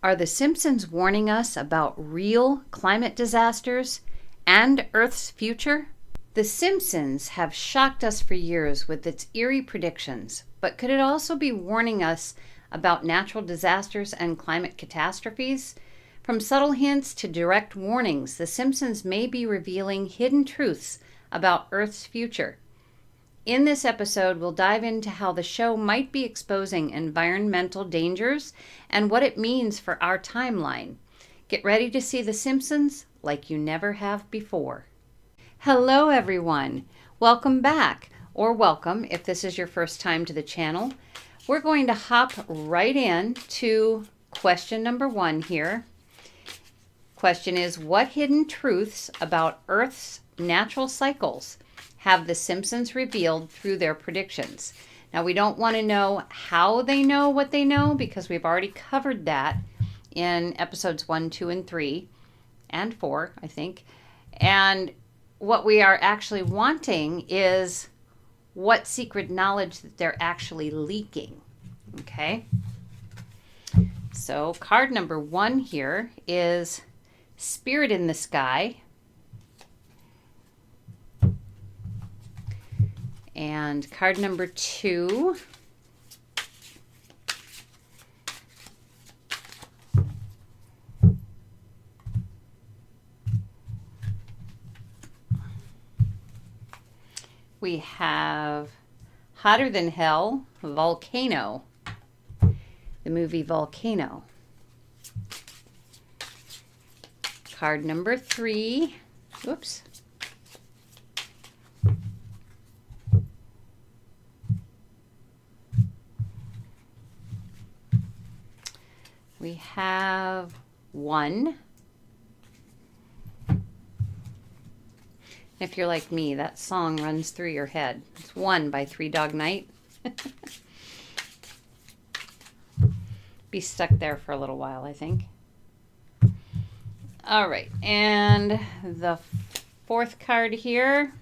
Are the Simpsons warning us about real climate disasters and Earth's future? The Simpsons have shocked us for years with its eerie predictions, but could it also be warning us about natural disasters and climate catastrophes? From subtle hints to direct warnings, The Simpsons may be revealing hidden truths about Earth's future. In this episode, we'll dive into how the show might be exposing environmental dangers and what it means for our timeline. Get ready to see The Simpsons like you never have before. Hello, everyone. Welcome back, or welcome if this is your first time to the channel. We're going to hop right in to question number 1 here. Question is, what hidden truths about Earth's natural cycles have the Simpsons revealed through their predictions? Now, we don't want to know how they know what they know because we've already covered that in episodes 1, 2, and 3, and 4, I think. And what we are actually wanting is what secret knowledge that they're actually leaking. Okay? So, card number 1 here is Spirit in the Sky. And card number 2, we have Hotter Than Hell, Volcano, the movie Volcano. Card number 3, whoops. We have 1. If you're like me, that song runs through your head. It's 1 by Three Dog Night. Be stuck there for a little while, I think. All right, and the 4th card here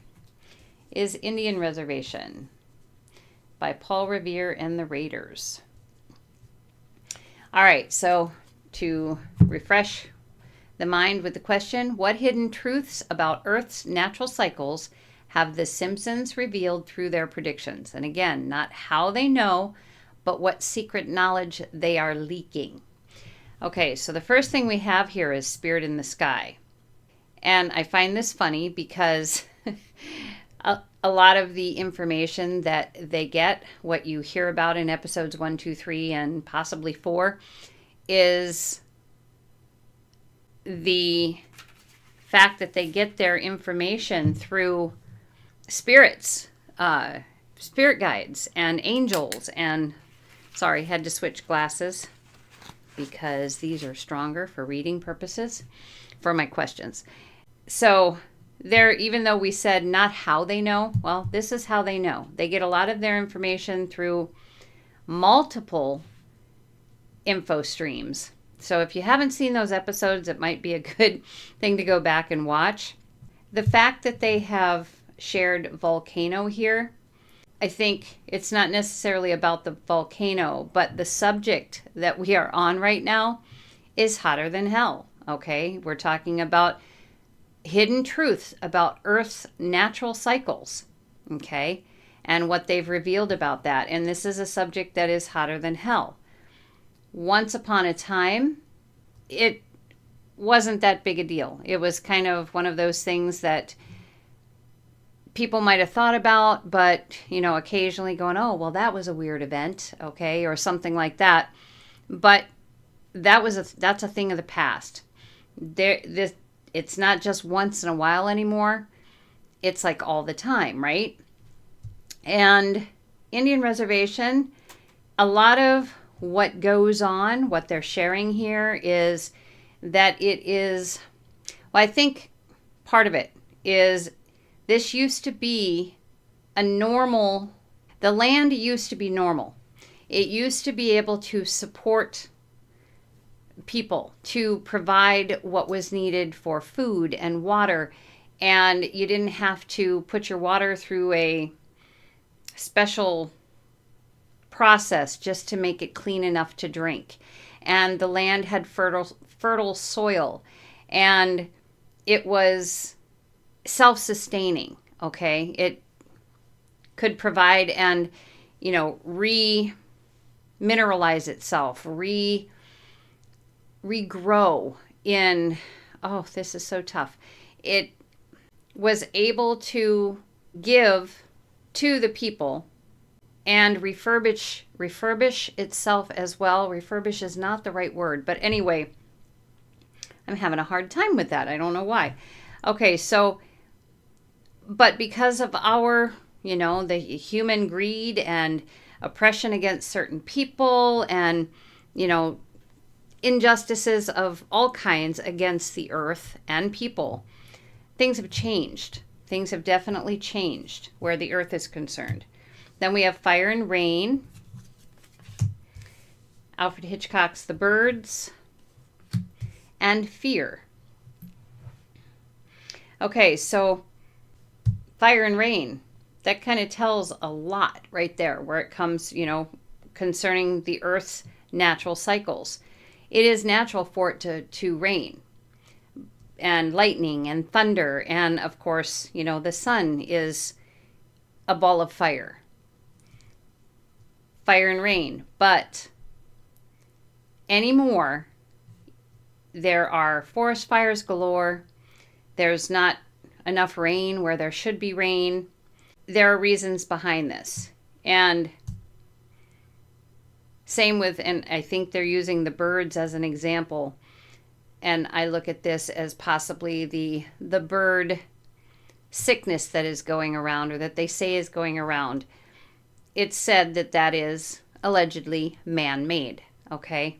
is Indian Reservation by Paul Revere and the Raiders. All right, so to refresh the mind with the question, what hidden truths about Earth's natural cycles have the Simpsons revealed through their predictions? And again, not how they know, but what secret knowledge they are leaking. Okay, so the first thing we have here is Spirit in the Sky. And I find this funny because a lot of the information that they get, what you hear about in episodes 1, 2, 3, and possibly 4, is the fact that they get their information through spirits, spirit guides, and angels. And sorry, had to switch glasses because these are stronger for reading purposes for my questions. So there, even though we said not how they know, well, this is how they know. They get a lot of their information through multiple info streams. So if you haven't seen those episodes, it might be a good thing to go back and watch. The fact that they have shared volcano here, I think it's not necessarily about the volcano, but the subject that we are on right now is hotter than hell. Okay, we're talking about hidden truths about Earth's natural cycles, okay, and what they've revealed about that. And this is a subject that is hotter than hell. Once upon a time, it wasn't that big a deal. It was kind of one of those things that people might have thought about, but, you know, occasionally going, oh, well, that was a weird event, okay, or something like that. But that's a thing of the past. It's not just once in a while anymore. It's like all the time, right? And Indian Reservation, a lot of what goes on, what they're sharing here is that it is, well, I think part of it is this used to be a normal, the land used to be normal. It used to be able to support people, to provide what was needed for food and water, and you didn't have to put your water through a special process just to make it clean enough to drink. and the land had fertile soil, and it was self-sustaining. Okay, it could provide and remineralize itself, regrow in. Oh, this is so tough. It was able to give to the people and refurbish itself as well. Refurbish is not the right word, but anyway, I'm having a hard time with that. I don't know why. Okay, so, but because of our, the human greed and oppression against certain people and, injustices of all kinds against the earth and people, things have changed. Things have definitely changed where the earth is concerned. Then we have fire and rain. Alfred Hitchcock's The Birds. And fear. Okay, so fire and rain. That kind of tells a lot right there where it comes, concerning the earth's natural cycles. It is natural for it to rain. And lightning and thunder. And of course, the sun is a ball of fire. Fire and rain. But anymore, there are forest fires galore. There's not enough rain where there should be rain. There are reasons behind this. And same with, and I think they're using the birds as an example. And I look at this as possibly the bird sickness that is going around, or that they say is going around. It's said that is allegedly man-made, okay?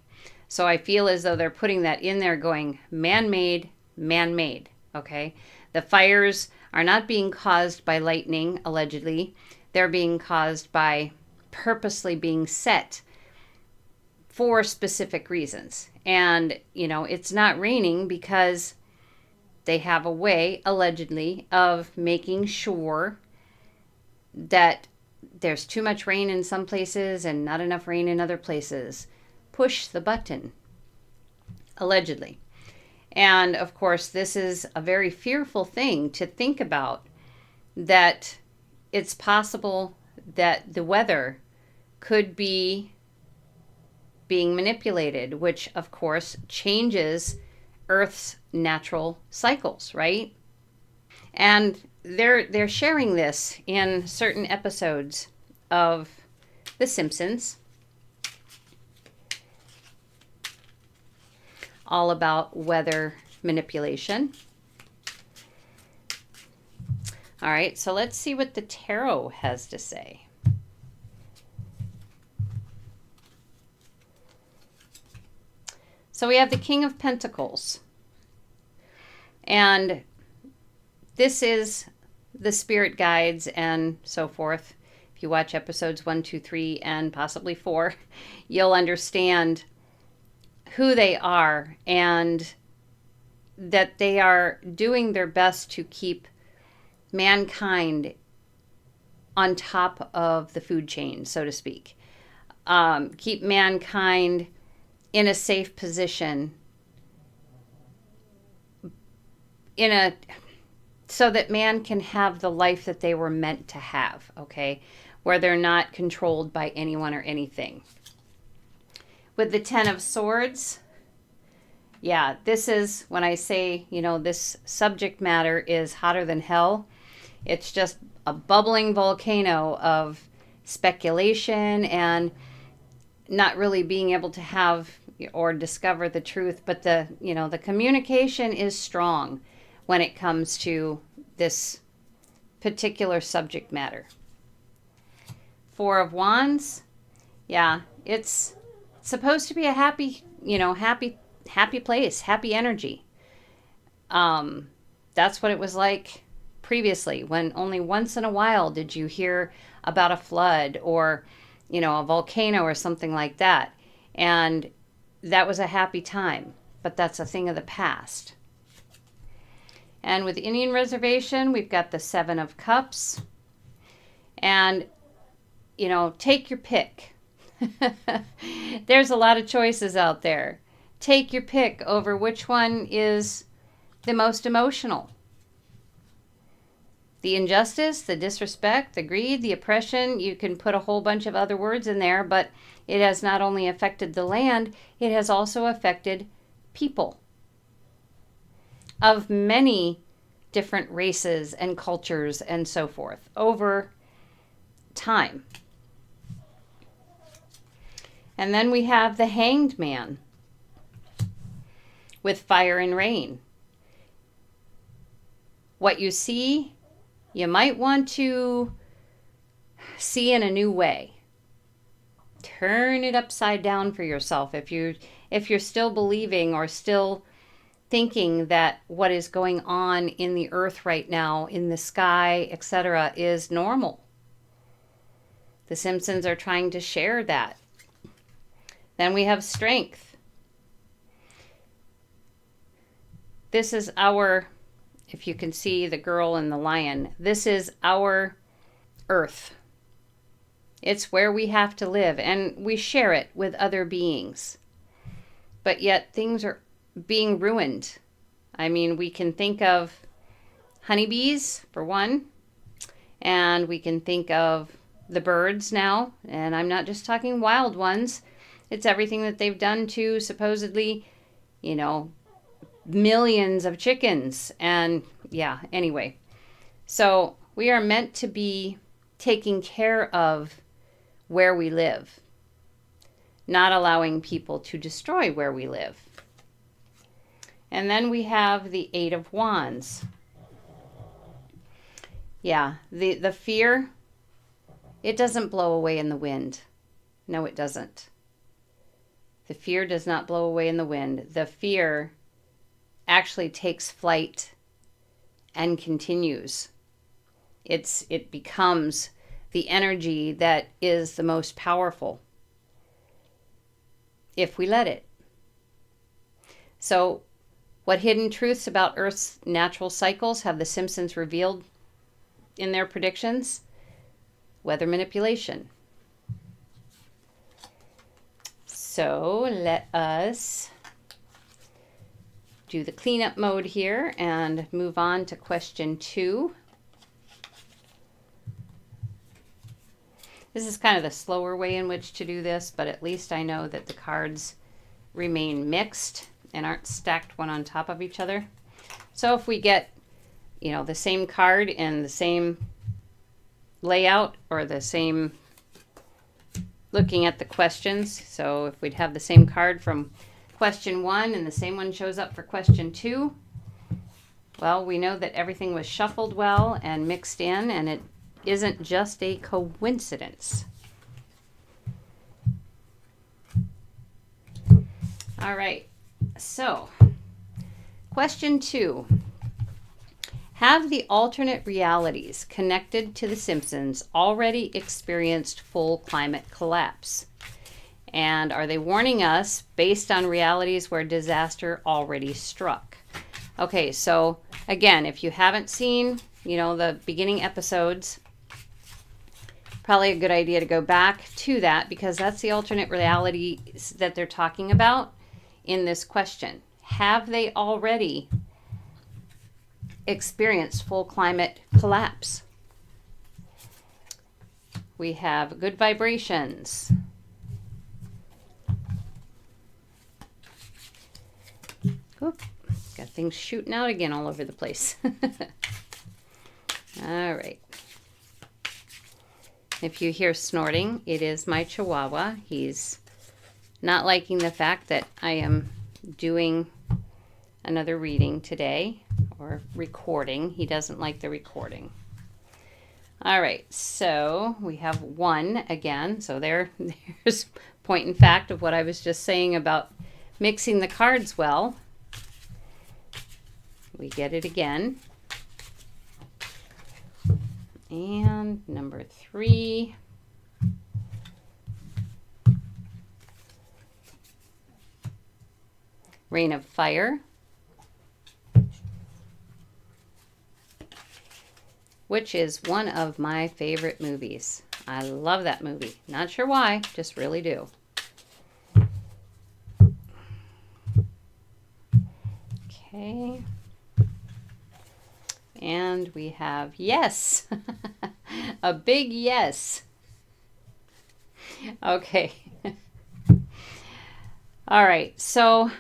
So I feel as though they're putting that in there going man-made, okay? The fires are not being caused by lightning, allegedly. They're being caused by purposely being set for specific reasons. And, it's not raining because they have a way, allegedly, of making sure that there's too much rain in some places and not enough rain in other places. Push the button, allegedly. And, of course, this is a very fearful thing to think about, that it's possible that the weather could be being manipulated, which of course changes Earth's natural cycles, right? And they're sharing this in certain episodes of The Simpsons, all about weather manipulation. All right, so let's see what the tarot has to say. So we have the King of Pentacles. And this is the spirit guides and so forth. If you watch episodes 1, 2, 3, and possibly 4, you'll understand who they are and that they are doing their best to keep mankind on top of the food chain, so to speak. Keep mankind in a safe position, so that man can have the life that they were meant to have, okay? Where they're not controlled by anyone or anything. With the Ten of Swords, yeah, this is when I say, this subject matter is hotter than hell. It's just a bubbling volcano of speculation and not really being able to have or discover the truth, but the communication is strong when it comes to this particular subject matter. Four of Wands, yeah, it's supposed to be a happy place, happy energy. That's what it was like previously, when only once in a while did you hear about a flood or a volcano or something like that. And that was a happy time, but that's a thing of the past. And with Indian Reservation, we've got the Seven of Cups. And, take your pick. There's a lot of choices out there. Take your pick over which one is the most emotional. The injustice, the disrespect, the greed, the oppression, you can put a whole bunch of other words in there, but it has not only affected the land, it has also affected people of many different races and cultures and so forth over time. And then we have the Hanged Man with fire and rain. What you see, you might want to see in a new way. Turn it upside down for yourself if you're still believing or still thinking that what is going on in the earth right now, in the sky, etc., is normal. The Simpsons are trying to share that. Then we have strength. This is our, if you can see the girl and the lion, this is our earth. It's where we have to live, and we share it with other beings. But yet things are being ruined. I mean, we can think of honeybees, for one, and we can think of the birds now, and I'm not just talking wild ones. It's everything that they've done to supposedly, millions of chickens. And yeah, anyway. So we are meant to be taking care of where we live, not allowing people to destroy where we live. And then we have the Eight of Wands. Yeah, the fear, it doesn't blow away in the wind. No, it doesn't. The fear does not blow away in the wind. The fear actually takes flight and continues. It becomes the energy that is the most powerful if we let it. So, what hidden truths about Earth's natural cycles have the Simpsons revealed in their predictions? Weather manipulation. So let us do the cleanup mode here and move on to question 2. This is kind of the slower way in which to do this, but at least I know that the cards remain mixed and aren't stacked one on top of each other. So if we get, the same card in the same layout or the same looking at the questions, so if we'd have the same card from question 1 and the same one shows up for question 2, well, we know that everything was shuffled well and mixed in, and it isn't just a coincidence. All right, so question 2. Have the alternate realities connected to The Simpsons already experienced full climate collapse? And are they warning us based on realities where disaster already struck? Okay, so again, if you haven't seen, the beginning episodes, probably a good idea to go back to that because that's the alternate reality that they're talking about in this question. Have they already experienced full climate collapse? We have good vibrations. Oop, got things shooting out again all over the place. All right. If you hear snorting, it is my Chihuahua. He's not liking the fact that I am doing another reading today, or recording. He doesn't like the recording. All right, so we have 1 again. So there's point in fact of what I was just saying about mixing the cards well. We get it again. And number 3. Reign of Fire. Which is one of my favorite movies. I love that movie. Not sure why, just really do. Okay. And we have yes. A big yes. Okay. All right. So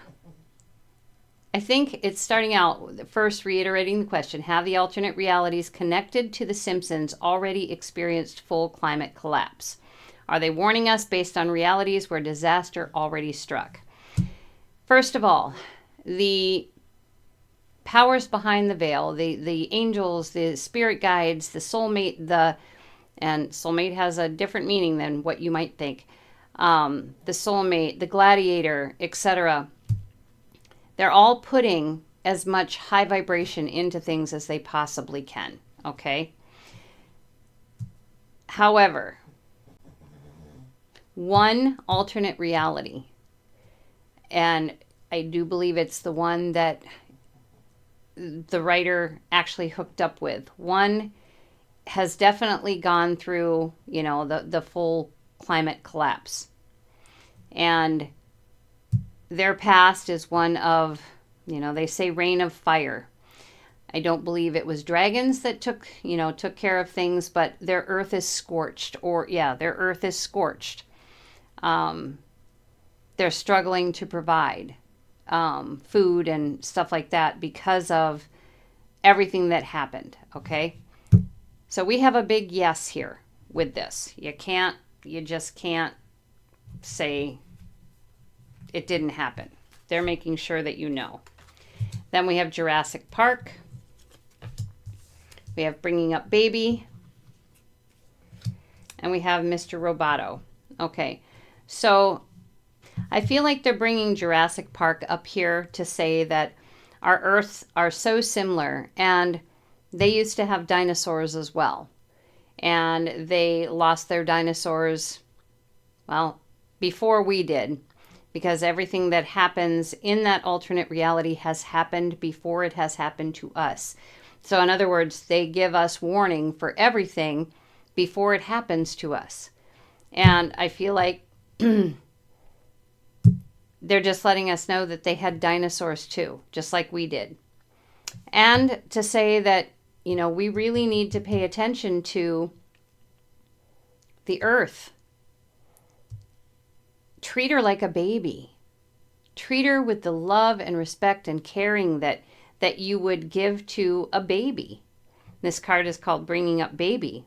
I think it's starting out first reiterating the question. Have the alternate realities connected to the Simpsons already experienced full climate collapse? Are they warning us based on realities where disaster already struck? First of all, the powers behind the veil, the angels, the spirit guides, the soulmate, and soulmate has a different meaning than what you might think. The soulmate, the gladiator, etc. They're all putting as much high vibration into things as they possibly can, okay? However, one alternate reality, and I do believe it's the one that the writer actually hooked up with. One has definitely gone through, the full climate collapse. And their past is one of, they say rain of fire. I don't believe it was dragons that took care of things, but their earth is scorched, their earth is scorched. They're struggling to provide food and stuff like that because of everything that happened, okay? So we have a big yes here with this. You just can't say it didn't happen. They're making sure that you know. Then we have Jurassic Park. We have Bringing Up Baby. And we have Mr. Roboto. Okay, so I feel like they're bringing Jurassic Park up here to say that our Earths are so similar, and they used to have dinosaurs as well. And they lost their dinosaurs, well, before we did, because everything that happens in that alternate reality has happened before it has happened to us. So in other words, they give us warning for everything before it happens to us. And I feel like they're just letting us know that they had dinosaurs too, just like we did. And to say that, we really need to pay attention to the earth. Treat her like a baby. Treat her with the love and respect and caring that you would give to a baby. This card is called Bringing Up Baby.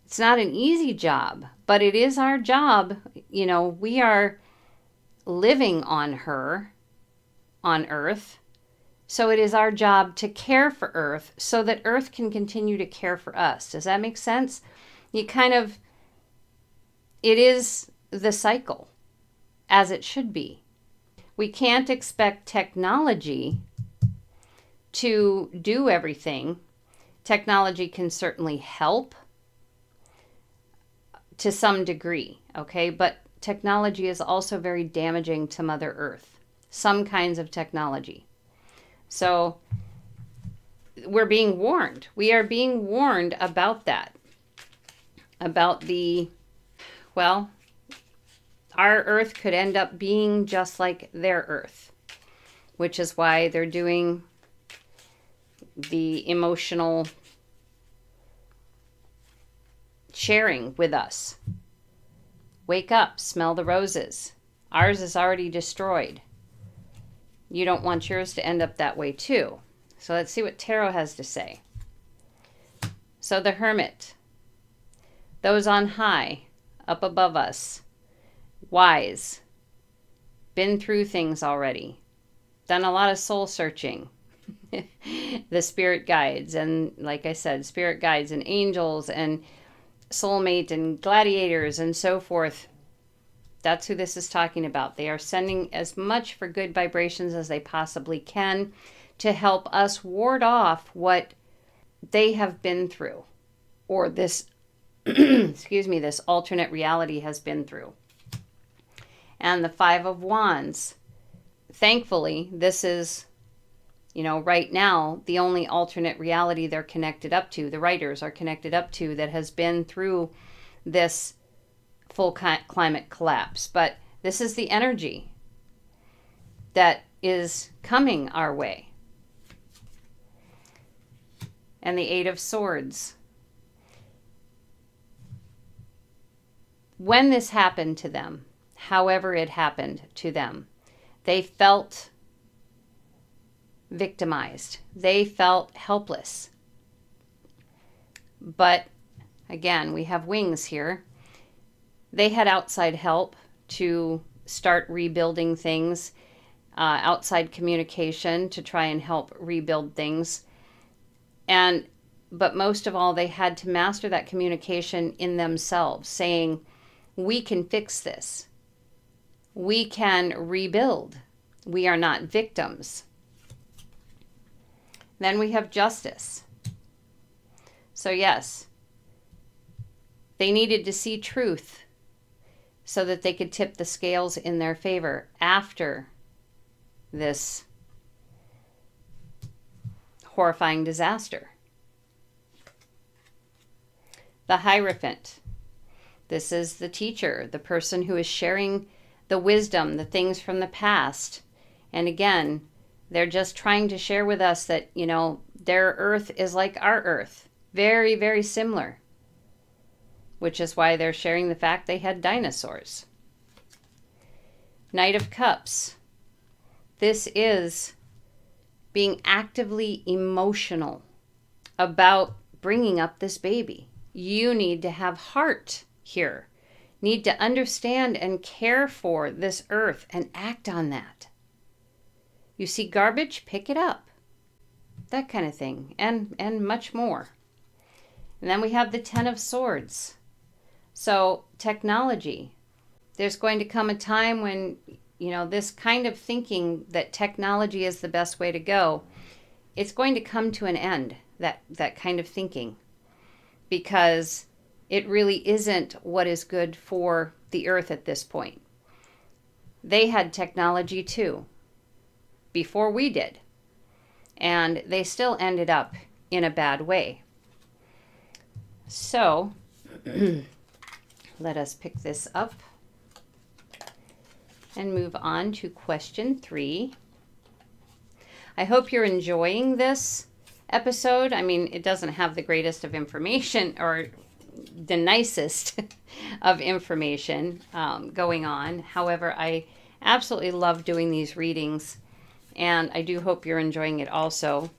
It's not an easy job, but it is our job. We are living on her, on Earth. So it is our job to care for Earth so that Earth can continue to care for us. Does that make sense? It is the cycle, as it should be. We can't expect technology to do everything. Technology can certainly help to some degree, okay? But technology is also very damaging to Mother Earth. Some kinds of technology. So we're being warned. We are being warned about that. About our Earth could end up being just like their Earth, which is why they're doing the emotional sharing with us. Wake up, smell the roses. Ours is already destroyed. You don't want yours to end up that way too. So let's see what Tarot has to say. So the Hermit. Those on high, up above us. Wise. Been through things already. Done a lot of soul searching. The spirit guides, and like I said, spirit guides and angels and soulmate and gladiators and so forth. That's who this is talking about. They are sending as much for good vibrations as they possibly can to help us ward off what they have been through, or this this alternate reality has been through. And the Five of Wands. Thankfully, this is Right now, the only alternate reality they're connected up to, the writers are connected up to, that has been through this full climate collapse. But this is the energy that is coming our way. And the Eight of Swords. When this happened to them, however it happened to them, they felt victimized. They felt helpless. But again, we have wings here. They had outside help to start rebuilding things, outside communication to try and help rebuild things. But most of all, they had to master that communication in themselves, saying, we can fix this. We can rebuild. We are not victims. Then we have justice. So yes, they needed to see truth so that they could tip the scales in their favor after this horrifying disaster. The Hierophant. This is the teacher, the person who is sharing the wisdom, the things from the past. And again, they're just trying to share with us that, their earth is like our earth. Very, very similar. Which is why they're sharing the fact they had dinosaurs. Knight of Cups. This is being actively emotional about bringing up this baby. You need to have heart here. Need to understand and care for this earth and act on that. You see garbage, pick it up. That kind of thing. And much more. And then we have the Ten of Swords. So technology. There's going to come a time when, this kind of thinking that technology is the best way to go, it's going to come to an end, that kind of thinking. Because it really isn't what is good for the earth at this point. They had technology too, before we did. And they still ended up in a bad way. So, let us pick this up and move on to question 3. I hope you're enjoying this episode. I mean, it doesn't have the greatest of information or the nicest of information going on. However, I absolutely love doing these readings, and I do hope you're enjoying it also.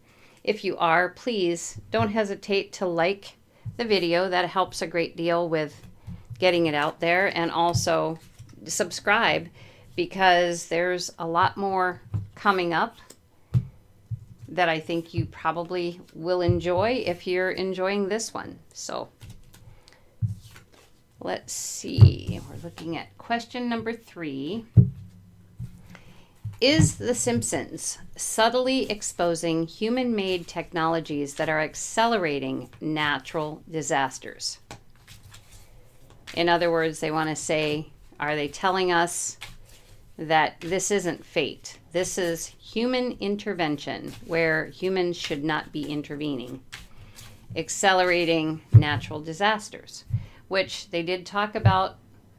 If you are, please don't hesitate to like the video. That helps a great deal with getting it out there, and also subscribe, because there's a lot more coming up that I think you probably will enjoy if you're enjoying this one. So let's see. We're looking at question number 3. Is The Simpsons subtly exposing human-made technologies that are accelerating natural disasters? In other words, they want to say, are they telling us that this isn't fate? This is human intervention where humans should not be intervening, accelerating natural disasters, which they did talk about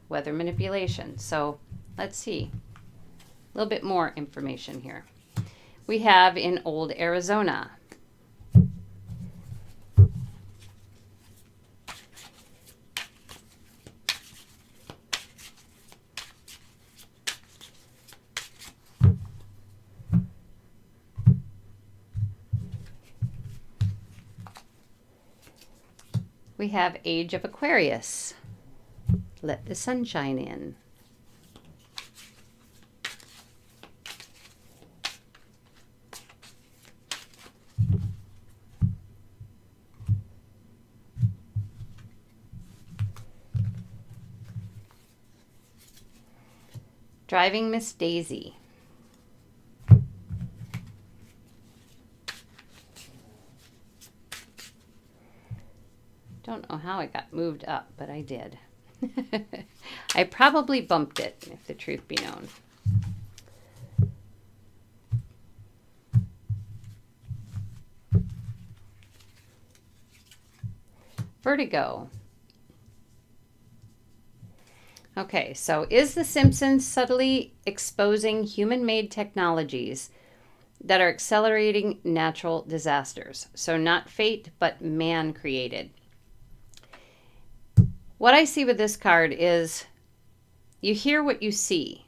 weather manipulation. So let's see a little bit more information here. We have in Old Arizona. We have Age of Aquarius. Let the sunshine in. Driving Miss Daisy. Don't know how it got moved up, but I did. I probably bumped it, if the truth be known. Vertigo. Okay, so is The Simpsons subtly exposing human-made technologies that are accelerating natural disasters? So not fate, but man-created. What I see with this card is you hear what you see.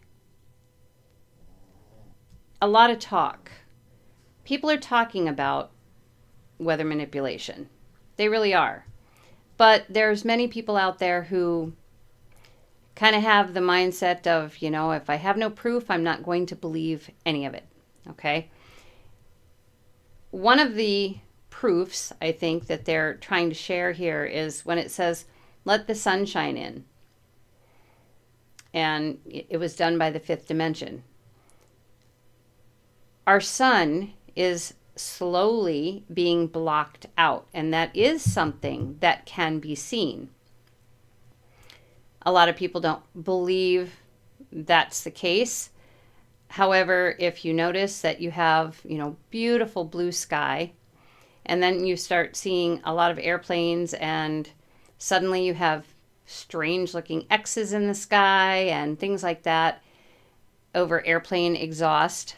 A lot of talk. People are talking about weather manipulation. They really are. But there's many people out there who kind of have the mindset of, if I have no proof, I'm not going to believe any of it. Okay? One of the proofs I think that they're trying to share here is when it says, let the sun shine in. And it was done by the fifth dimension. Our sun is slowly being blocked out, and that is something that can be seen. A lot of people don't believe that's the case. However, if you notice that you have, beautiful blue sky, and then you start seeing a lot of airplanes, and suddenly you have strange looking X's in the sky and things like that over airplane exhaust.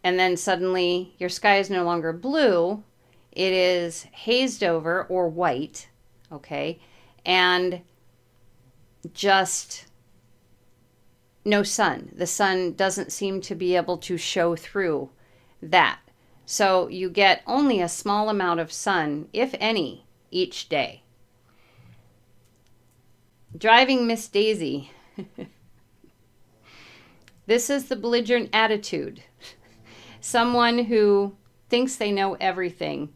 And then suddenly your sky is no longer blue, it is hazed over or white, okay? And just no sun. The sun doesn't seem to be able to show through that. So you get only a small amount of sun, if any, each day. Driving Miss Daisy. This is the belligerent attitude. Someone who thinks they know everything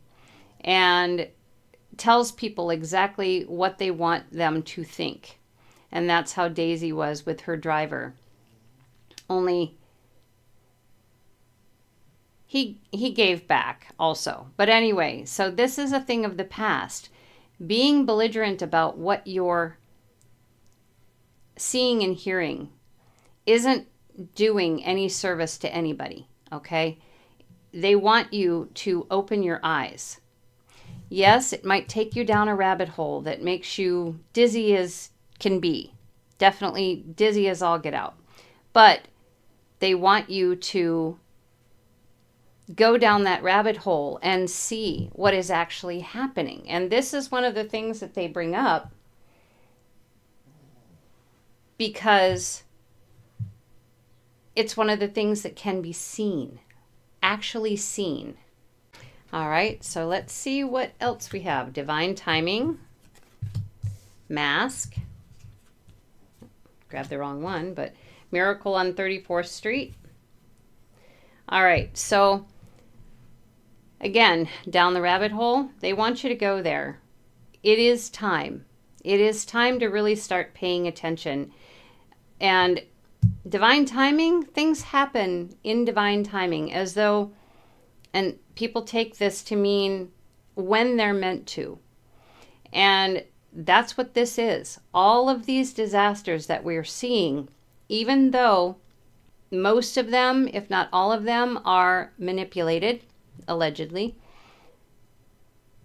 and tells people exactly what they want them to think. And that's how Daisy was with her driver. Only he gave back also. But anyway, so this is a thing of the past. Being belligerent about what you're seeing and hearing isn't doing any service to anybody, okay? They want you to open your eyes. Yes, it might take you down a rabbit hole that makes you dizzy as can be. Definitely dizzy as all get out. But they want you to go down that rabbit hole and see what is actually happening. And this is one of the things that they bring up because it's one of the things that can be seen, actually seen. All right, so let's see what else we have. Divine timing, mask, grabbed the wrong one, but miracle on 34th Street. All right, so again, down the rabbit hole, they want you to go there. It is time. It is time to really start paying attention. And divine timing, things happen in divine timing as though, and people take this to mean when they're meant to. And that's what this is. All of these disasters that we're seeing, even though most of them, if not all of them, are manipulated, allegedly,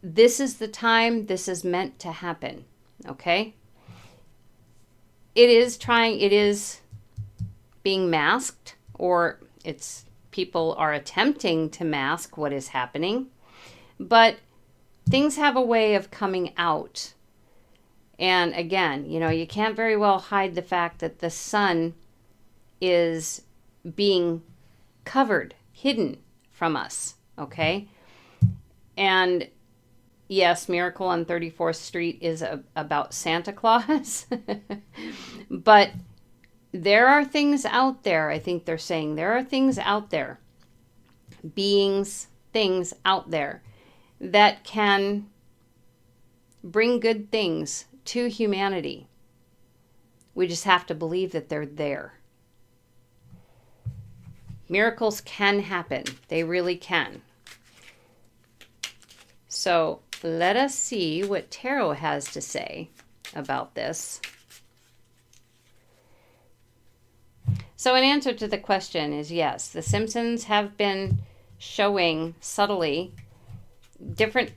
this is the time this is meant to happen, okay? It is being masked, or people are attempting to mask what is happening, but things have a way of coming out. And again, you can't very well hide the fact that the sun is being covered, hidden from us, okay? And yes, Miracle on 34th Street is about Santa Claus, but there are things out there, I think they're saying, there are things out there, beings, things out there that can bring good things to humanity. We just have to believe that they're there. Miracles can happen. They really can. So let us see what Tarot has to say about this. So an answer to the question is yes, the Simpsons have been showing subtly different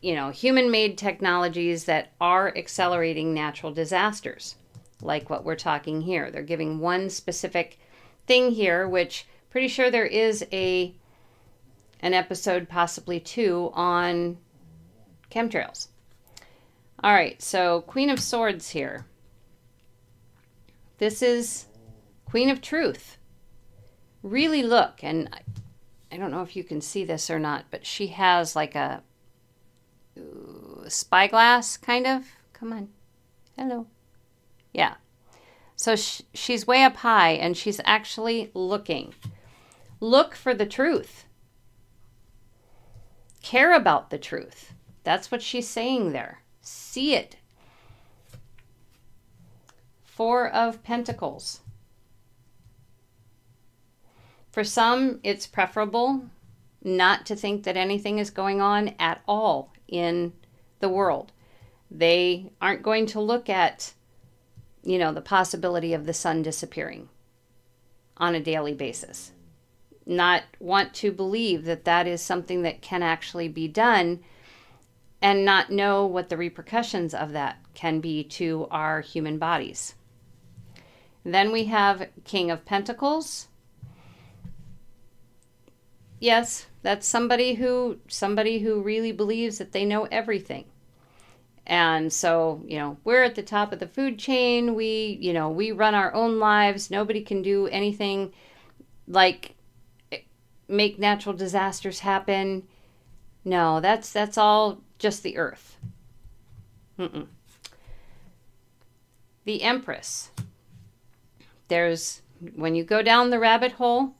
human-made technologies that are accelerating natural disasters, like what we're talking here. They're giving one specific thing here, which pretty sure there is an episode, possibly two, on chemtrails. All right, so Queen of Swords here. This is Queen of Truth. Really look, and I don't know if you can see this or not, but she has like a spyglass, kind of. Come on. Hello. Yeah. So she's way up high, and she's actually looking. Look for the truth. Care about the truth. That's what she's saying there. See it. Four of Pentacles. For some, it's preferable not to think that anything is going on at all in the world. They aren't going to look at, the possibility of the sun disappearing on a daily basis. Not want to believe that that is something that can actually be done, and not know what the repercussions of that can be to our human bodies. Then we have King of Pentacles. Yes, that's somebody who really believes that they know everything. And so, we're at the top of the food chain. We run our own lives. Nobody can do anything like make natural disasters happen. No, that's all just the earth. The Empress. When you go down the rabbit hole,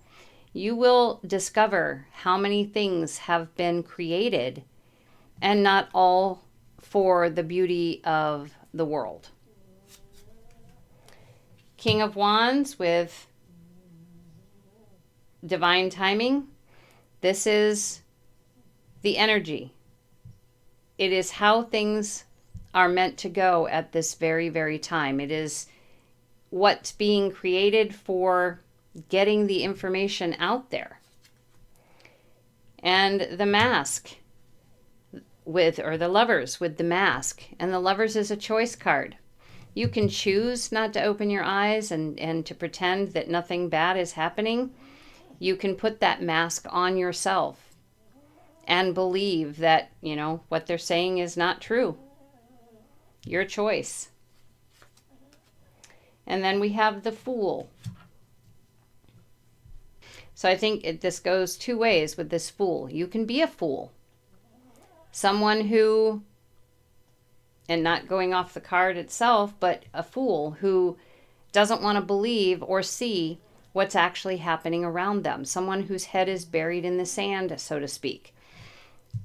you will discover how many things have been created, and not all for the beauty of the world. King of Wands with divine timing. This is the energy. It is how things are meant to go at this very, very time. It is what's being created for getting the information out there. And the Mask or the Lovers with the Mask. And the Lovers is a choice card. You can choose not to open your eyes and to pretend that nothing bad is happening. You can put that mask on yourself and believe that, what they're saying is not true. Your choice. And then we have the Fool. So I think this goes two ways with this Fool. You can be a fool. Someone who, and not going off the card itself, but a fool who doesn't want to believe or see what's actually happening around them. Someone whose head is buried in the sand, so to speak.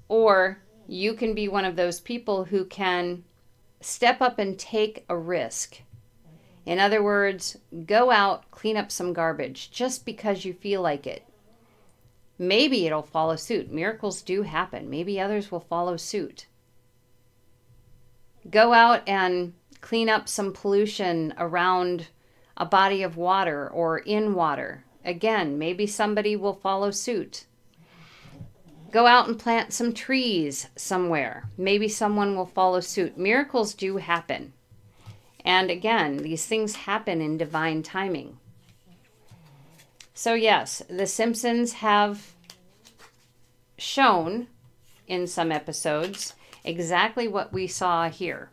Or you can be one of those people who can step up and take a risk. In other words, go out, clean up some garbage just because you feel like it. Maybe it'll follow suit. Miracles do happen. Maybe others will follow suit. Go out and clean up some pollution around a body of water or in water. Again, maybe somebody will follow suit. Go out and plant some trees somewhere. Maybe someone will follow suit. Miracles do happen. And again, these things happen in divine timing. So yes, the Simpsons have shown in some episodes exactly what we saw here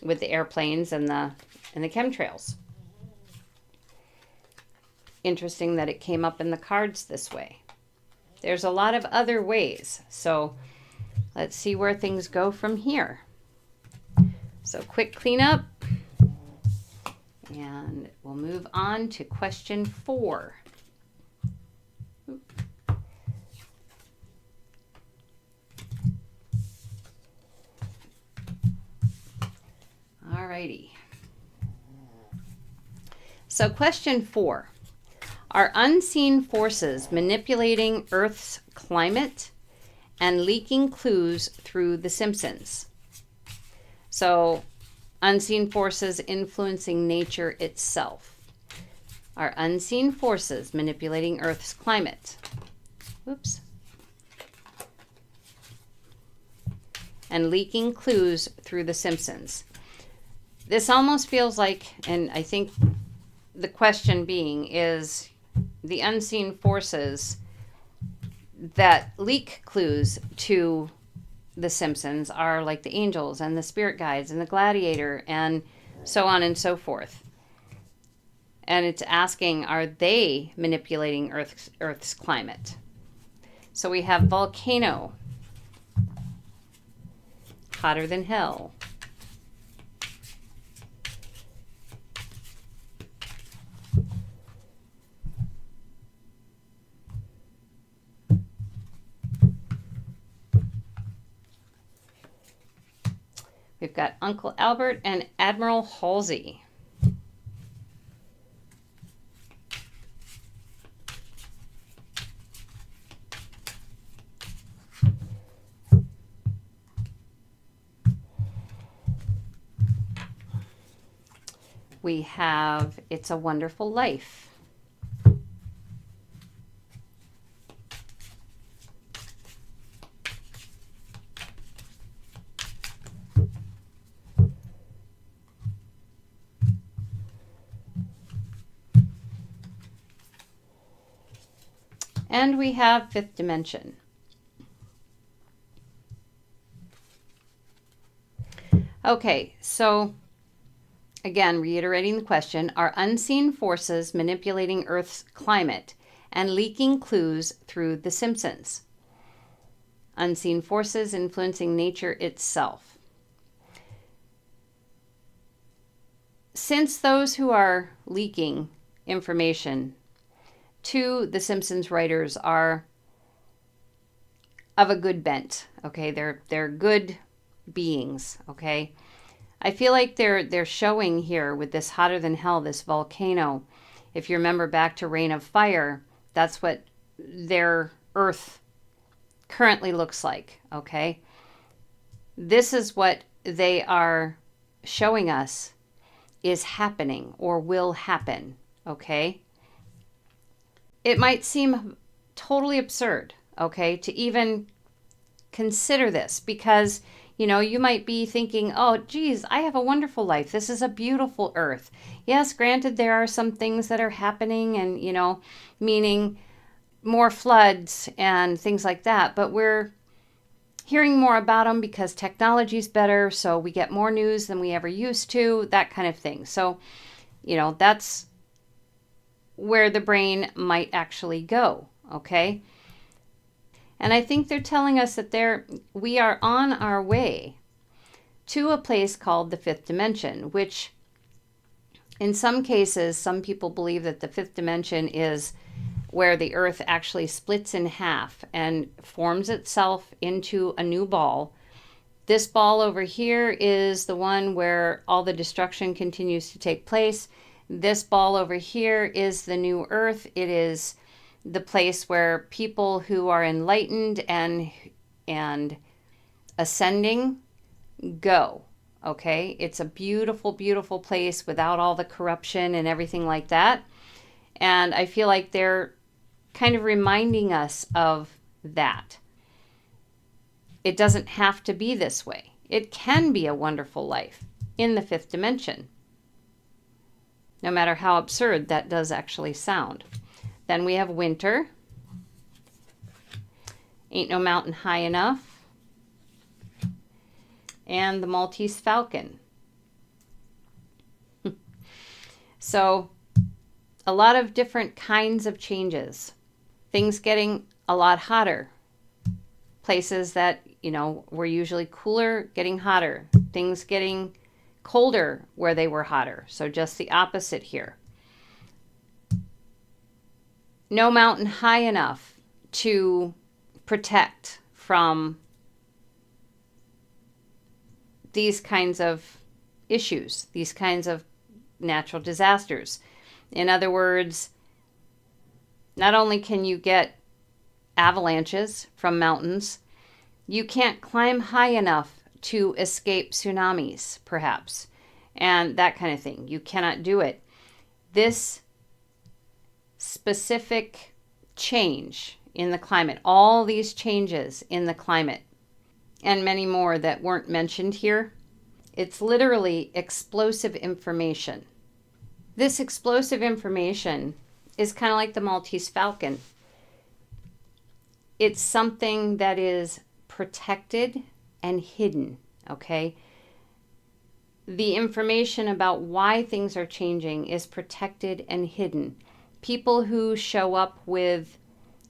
with the airplanes and the chemtrails. Interesting that it came up in the cards this way. There's a lot of other ways. So let's see where things go from here. So quick cleanup. And we'll move on to question 4. Alrighty. So question 4. Are unseen forces manipulating Earth's climate and leaking clues through the Simpsons? So unseen forces influencing nature itself. Are unseen forces manipulating Earth's climate? Whoops. and leaking clues through The Simpsons. This almost feels like, and I think the question being is the unseen forces that leak clues to The Simpsons are like the angels and the spirit guides and the gladiator and so on and so forth. And it's asking, are they manipulating Earth's climate? So we have volcano, hotter than hell. We've got Uncle Albert and Admiral Halsey. We have It's a Wonderful Life. And we have Fifth Dimension. Okay, so again, reiterating the question, are unseen forces manipulating Earth's climate and leaking clues through The Simpsons? Unseen forces influencing nature itself. Since those who are leaking information to The Simpsons writers are of a good bent, okay? They're good beings, okay? I feel like they're showing here with this hotter than hell, this volcano. If you remember back to Reign of Fire, that's what their Earth currently looks like, okay? This is what they are showing us is happening or will happen, okay? It might seem totally absurd, okay, to even consider this because, you know, you might be thinking, oh, geez, I have a wonderful life. This is a beautiful Earth. Yes, granted, there are some things that are happening and, you know, meaning more floods and things like that, but we're hearing more about them because technology's better, so we get more news than we ever used to, that kind of thing. So, you know, that's where the brain might actually go, okay? And I think they're telling us that we are on our way to a place called the fifth dimension, which in some cases, some people believe that the fifth dimension is where the Earth actually splits in half and forms itself into a new ball. This ball over here is the one where all the destruction continues to take place. This ball over here is the new Earth. It is the place where people who are enlightened and ascending go. Okay? It's a beautiful, beautiful place without all the corruption and everything like that. And I feel like they're kind of reminding us of that. It doesn't have to be this way. It can be a wonderful life in the fifth dimension, no matter how absurd that does actually sound. Then we have winter. Ain't no mountain high enough. And the Maltese falcon. So a lot of different kinds of changes. Things getting a lot hotter. Places that, you know, were usually cooler getting hotter. Things getting colder where they were hotter. So just the opposite here. No mountain high enough to protect from these kinds of issues, these kinds of natural disasters. In other words, not only can you get avalanches from mountains, you can't climb high enough to escape tsunamis, perhaps, and that kind of thing. You cannot do it. This specific change in the climate, all these changes in the climate, and many more that weren't mentioned here. It's literally explosive information. This explosive information is kind of like the Maltese Falcon. It's something that is protected and hidden, okay? The information about why things are changing is protected and hidden. People who show up with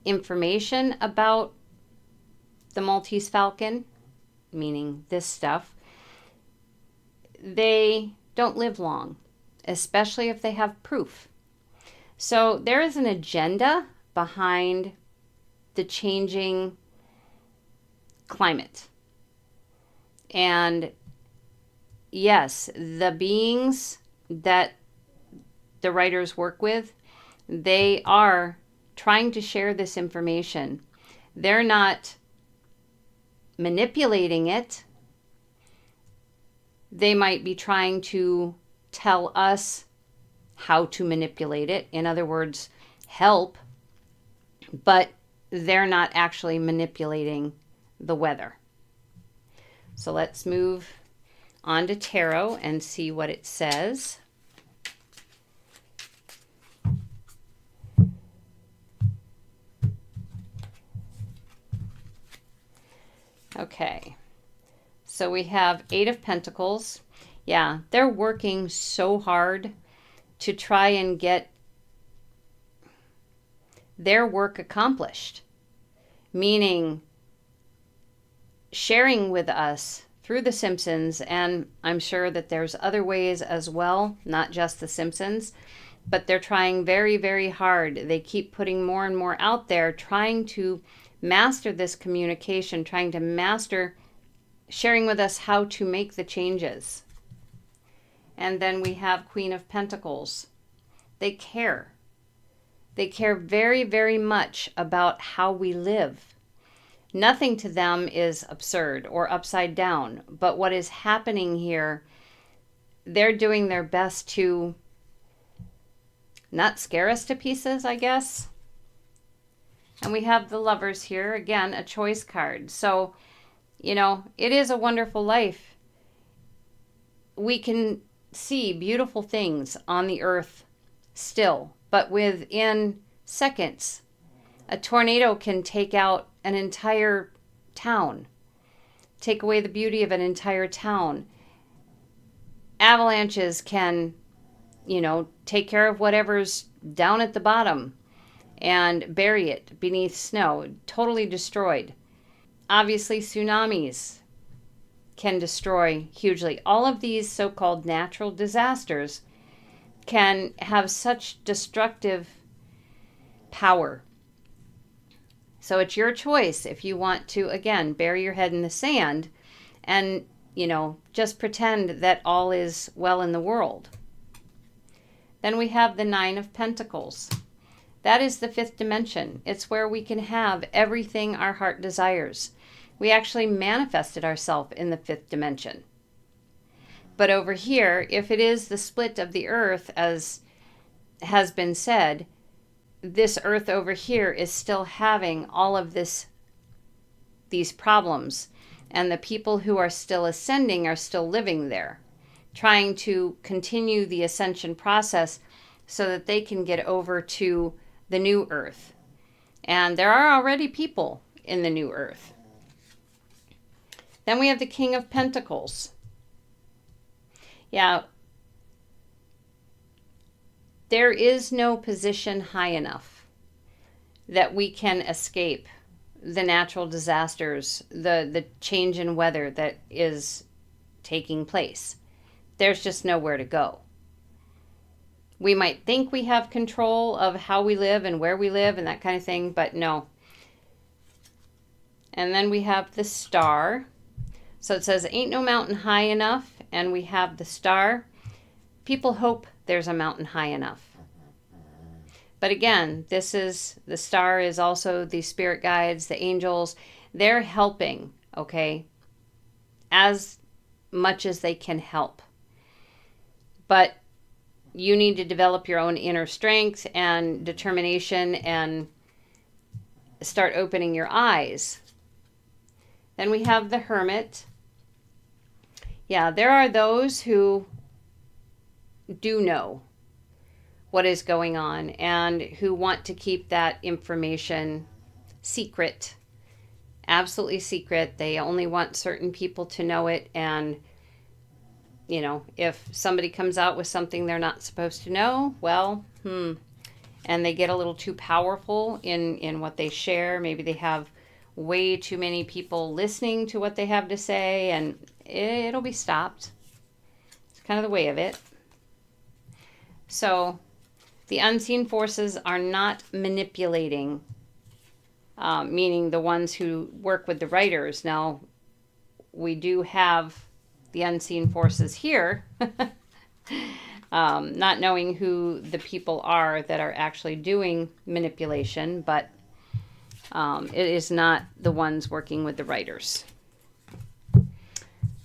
information about the Maltese Falcon, meaning this stuff, they don't live long, especially if they have proof. So there is an agenda behind the changing climate. And yes, the beings that the writers work with, they are trying to share this information. They're not manipulating it. They might be trying to tell us how to manipulate it. In other words, help. But they're not actually manipulating the weather. So let's move on to tarot and see what it says. Okay, so we have 8 of Pentacles. Yeah, they're working so hard to try and get their work accomplished, meaning sharing with us through the Simpsons, and I'm sure that there's other ways as well, not just the Simpsons, but they're trying very, very hard. They keep putting more and more out there, trying to master this communication, trying to master sharing with us how to make the changes. And then we have Queen of Pentacles. They care. They care very, very much about how we live. Nothing to them is absurd or upside down, but what is happening here, they're doing their best to not scare us to pieces, I guess. And we have the Lovers here, again, a choice card. So, you know, it is a wonderful life. We can see beautiful things on the earth still, but within seconds, a tornado can take out an entire town, take away the beauty of an entire town. Avalanches can, you know, take care of whatever's down at the bottom and bury it beneath snow, totally destroyed. Obviously, tsunamis can destroy hugely. All of these so-called natural disasters can have such destructive power. So it's your choice if you want to, again, bury your head in the sand and, you know, just pretend that all is well in the world. Then we have the 9 of Pentacles. That is the 5th dimension. It's where we can have everything our heart desires. We actually manifested ourselves in the 5th dimension. But over here, if it is the split of the earth, as has been said, this earth over here is still having all of these problems. And the people who are still ascending are still living there, trying to continue the ascension process so that they can get over to the new earth. And there are already people in the new earth. Then we have the King of Pentacles. Yeah, there is no position high enough that we can escape the natural disasters, the change in weather that is taking place. There's just nowhere to go. We might think we have control of how we live and where we live and that kind of thing, but no. And then we have the Star. So it says, ain't no mountain high enough, and we have the Star. People hope there's a mountain high enough. But again, the Star is also the spirit guides, the angels. They're helping, okay, as much as they can help. But you need to develop your own inner strength and determination and start opening your eyes. Then we have the Hermit. Yeah, there are those who do know what is going on and who want to keep that information secret, absolutely secret. They only want certain people to know it. And, you know, if somebody comes out with something they're not supposed to know, well, and they get a little too powerful in what they share. Maybe they have way too many people listening to what they have to say, and it'll be stopped. It's kind of the way of it. So the unseen forces are not manipulating, meaning the ones who work with the writers. Now, we do have the unseen forces here, not knowing who the people are that are actually doing manipulation, but it is not the ones working with the writers.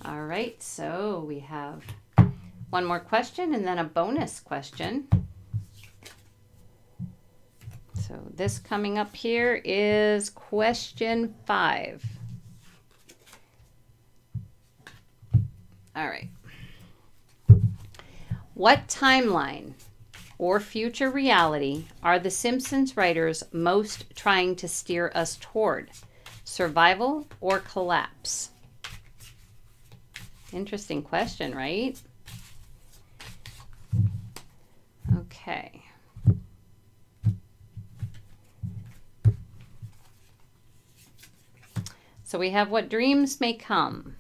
All right, so we have one more question and then a bonus question. So this coming up here is question 5. All right. What timeline or future reality are the Simpsons writers most trying to steer us toward? Survival or collapse? Interesting question, right? Okay. So we have what dreams may come.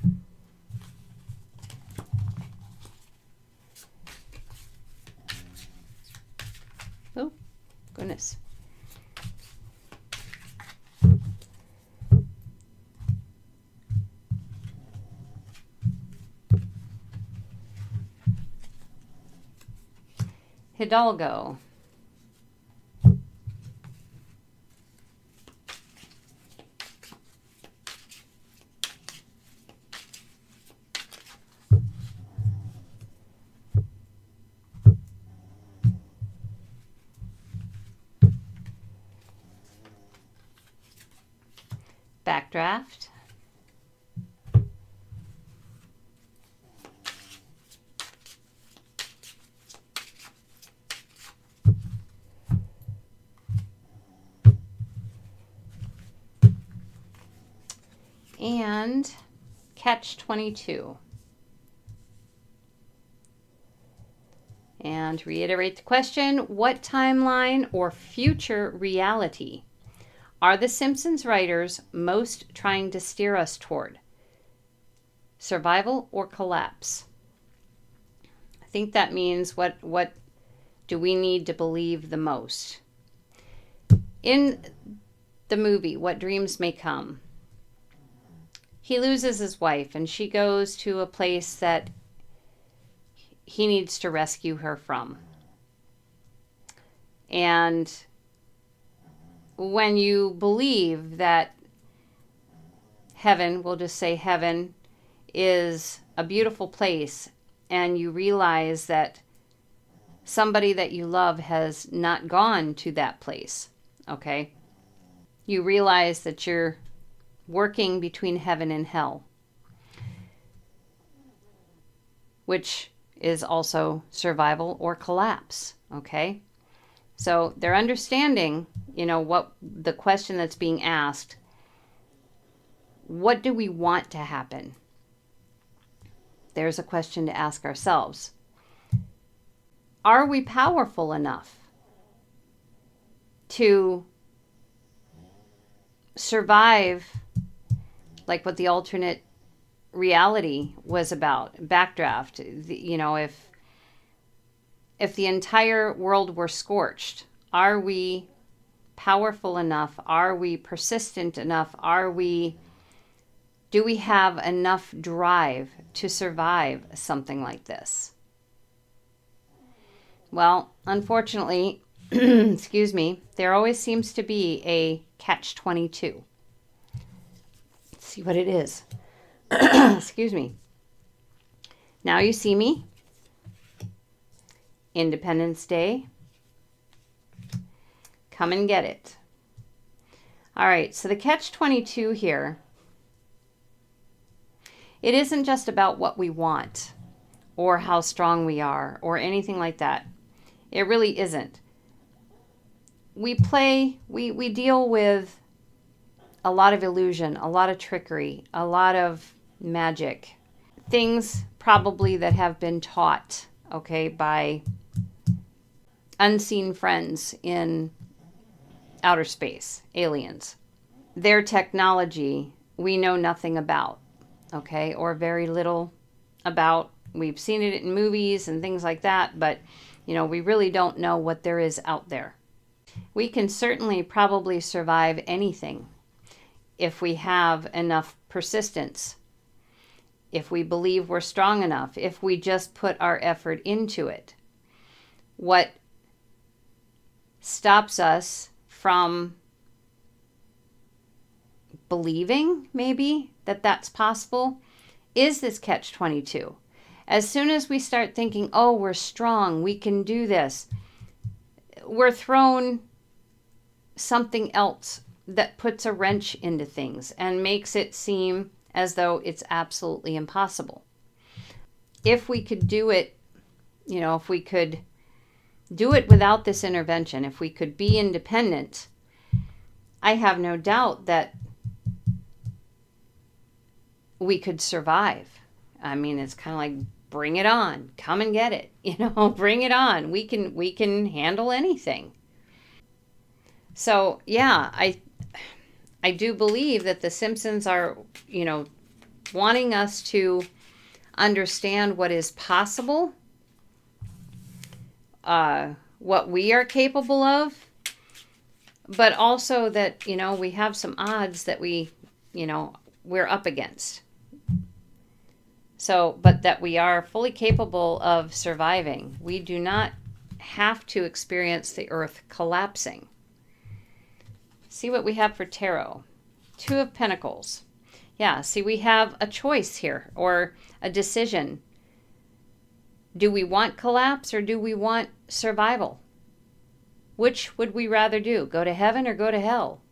Oh, goodness. Hidalgo. Backdraft. And catch-22. And to reiterate the question, what timeline or future reality are the Simpsons writers most trying to steer us toward? Survival or collapse? I think that means what do we need to believe the most? In the movie, What Dreams May Come, he loses his wife and she goes to a place that he needs to rescue her from. And when you believe that heaven, we'll just say heaven, is a beautiful place, and you realize that somebody that you love has not gone to that place, okay? You realize that you're working between heaven and hell, which is also survival or collapse, okay? So they're understanding, what the question that's being asked, what do we want to happen? There's a question to ask ourselves. Are we powerful enough to survive like what the alternate reality was about, backdraft? If the entire world were scorched, are we powerful enough? Are we persistent enough? Do we have enough drive to survive something like this? Well, unfortunately, excuse me, there always seems to be a catch-22. Let's see what it is. Excuse me. Now You See Me. Independence Day. Come and Get It. All right, so the catch-22 here It isn't just about what we want or how strong we are or anything like that. It really isn't. We deal with a lot of illusion, a lot of trickery, a lot of magic. Things probably that have been taught, okay, by unseen friends in outer space, aliens. Their technology we know nothing about, okay, or very little about. We've seen it in movies and things like that, but we really don't know what there is out there. We can certainly probably survive anything if we have enough persistence, if we believe we're strong enough, if we just put our effort into it. What stops us from believing, maybe, that that's possible is this catch-22. As soon as we start thinking, oh, we're strong, we can do this, we're thrown something else that puts a wrench into things and makes it seem as though it's absolutely impossible. If we could do it, if we could do it without this intervention, if we could be independent, I have no doubt that we could survive. I mean, it's kind of like, bring it on, come and get it, bring it on. We can handle anything. So yeah, I do believe that the Simpsons are, wanting us to understand what is possible, what we are capable of, but also that, we have some odds that we're up against. So, but that we are fully capable of surviving. We do not have to experience the earth collapsing. See what we have for tarot. 2 of Pentacles. Yeah, see, we have a choice here, or a decision. Do we want collapse or do we want survival? Which would we rather do? Go to heaven or go to hell?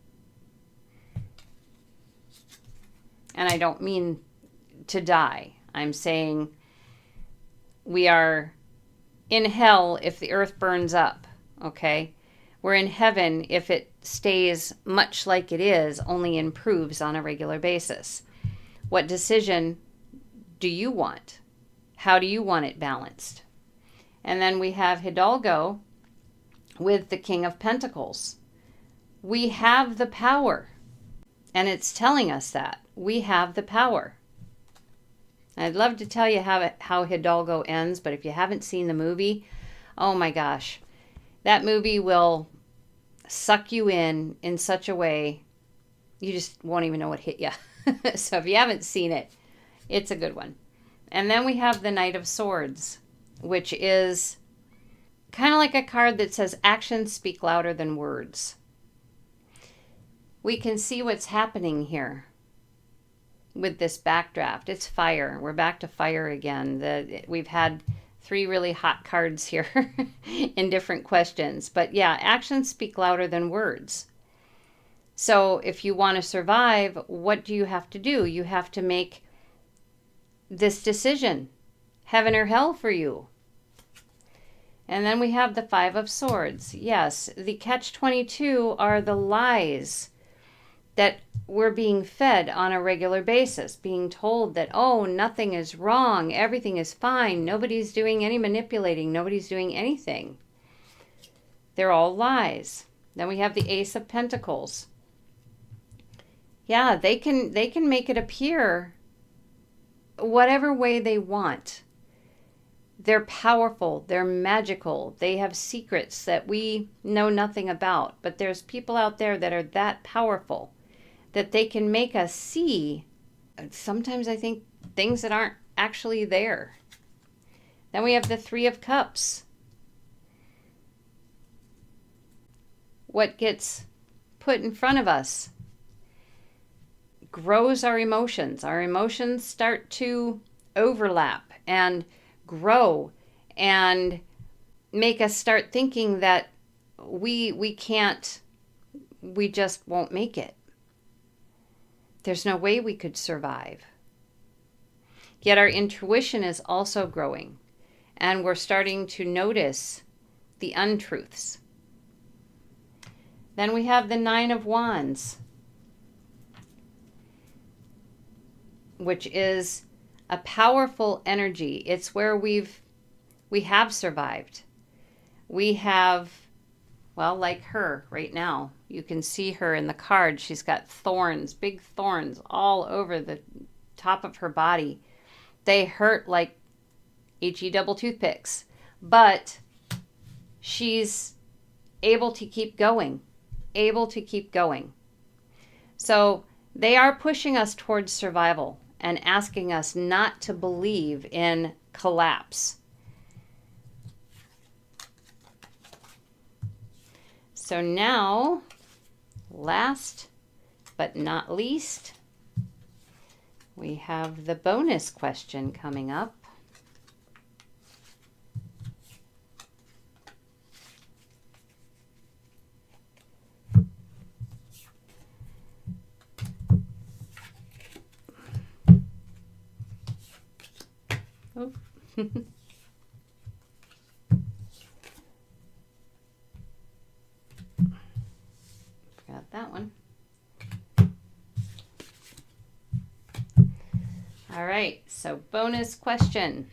And I don't mean to die. I'm saying we are in hell if the earth burns up, okay? We're in heaven if it stays much like it is, only improves on a regular basis. What decision do you want? How do you want it balanced? And then we have Hidalgo with the King of Pentacles. We have the power, and it's telling us that. We have the power. I'd love to tell you how Hidalgo ends, but if you haven't seen the movie, oh my gosh, that movie will suck you in such a way you just won't even know what hit you. So if you haven't seen it, it's a good one. And then we have the Knight of Swords, which is kind of like a card that says actions speak louder than words. We can see what's happening here with this backdraft. It's fire. We're back to fire again. We've had 3 really hot cards here in different questions. But yeah, actions speak louder than words. So if you want to survive, what do you have to do? You have to make this decision. Heaven or hell for you. And then we have the 5 of Swords. Yes, the catch-22 are the lies that we're being fed on a regular basis, being told that, oh, nothing is wrong, everything is fine, nobody's doing any manipulating, nobody's doing anything. They're all lies. Then we have the Ace of Pentacles. Yeah, they can make it appear whatever way they want. They're powerful, they're magical, they have secrets that we know nothing about, but there's people out there that are that powerful that they can make us see, sometimes I think, things that aren't actually there. Then we have the 3 of Cups. What gets put in front of us grows our emotions. Our emotions start to overlap and grow and make us start thinking that we can't, we just won't make it. There's no way we could survive. Yet our intuition is also growing, and we're starting to notice the untruths. Then we have the Nine of Wands, which is a powerful energy. It's where we have survived. We have, well, like her right now. You can see her in the card. She's got thorns, big thorns all over the top of her body. They hurt like HE double toothpicks, but she's able to keep going, So they are pushing us towards survival and asking us not to believe in collapse. So now, last but not least, we have the bonus question coming up. Oh. Forgot that one. All right, so bonus question.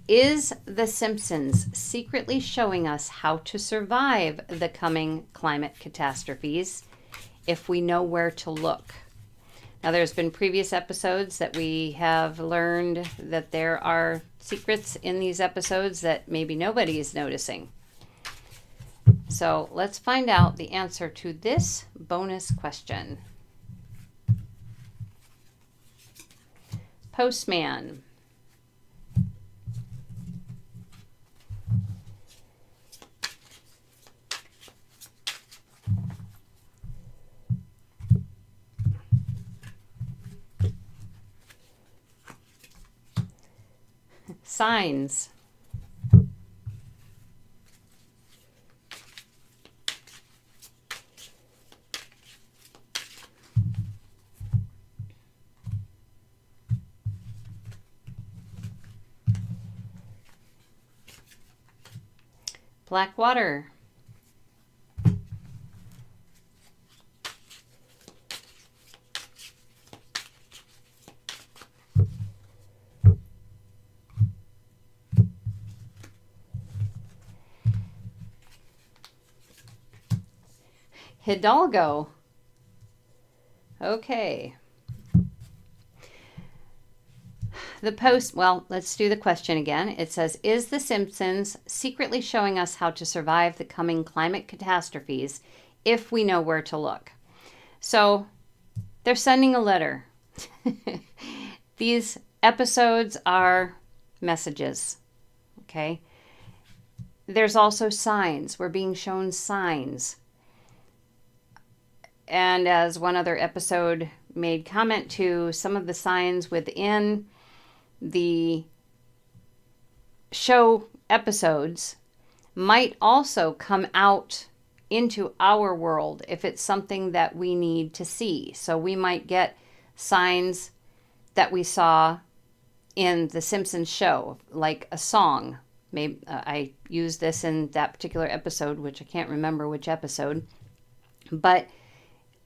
Is The Simpsons secretly showing us how to survive the coming climate catastrophes if we know where to look? Now, there's been previous episodes that we have learned that there are secrets in these episodes that maybe nobody is noticing. So let's find out the answer to this bonus question. Postman. Signs. Black water. Hidalgo. Okay. Well, let's do the question again. It says, is The Simpsons secretly showing us how to survive the coming climate catastrophes if we know where to look? So they're sending a letter. These episodes are messages, okay? There's also signs. We're being shown signs. And as one other episode made comment to, some of the signs within the show episodes might also come out into our world if it's something that we need to see. So we might get signs that we saw in the Simpsons show, like a song. Maybe I used this in that particular episode, which I can't remember which episode, but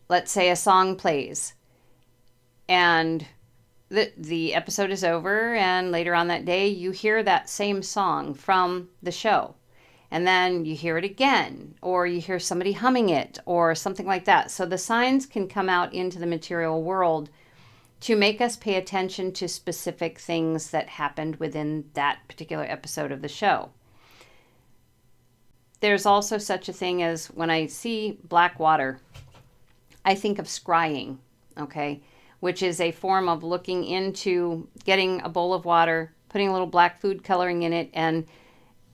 let's say a song plays and the episode is over, and later on that day you hear that same song from the show, and then you hear it again, or you hear somebody humming it or something like that. So the signs can come out into the material world to make us pay attention to specific things that happened within that particular episode of the show. There's also such a thing as, when I see black water, I think of scrying, okay, which is a form of looking into getting a bowl of water, putting a little black food coloring in it, and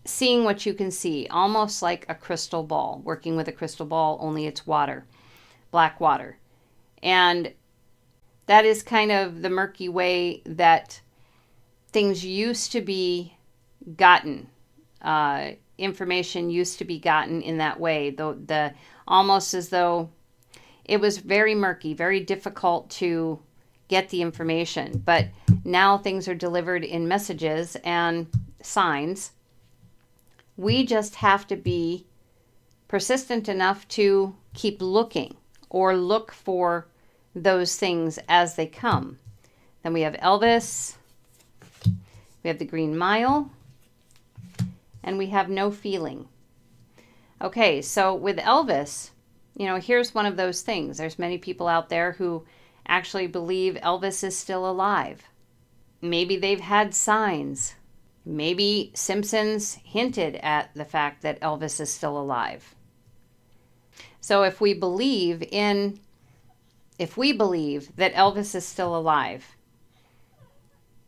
seeing what you can see, almost like a crystal ball, working with a crystal ball, only it's water, black water. And that is kind of the murky way that things used to be gotten. Information used to be gotten in that way, the almost as though it was very murky, very difficult to get the information. But Now things are delivered in messages and signs. We just have to be persistent enough to keep looking or look for those things as they come. Then we have Elvis, we have the Green Mile, and we have no feeling. Okay, so with Elvis, here's one of those things. There's many people out there who actually believe Elvis is still alive. Maybe they've had signs. Maybe Simpsons hinted at the fact that Elvis is still alive. So if we believe that Elvis is still alive,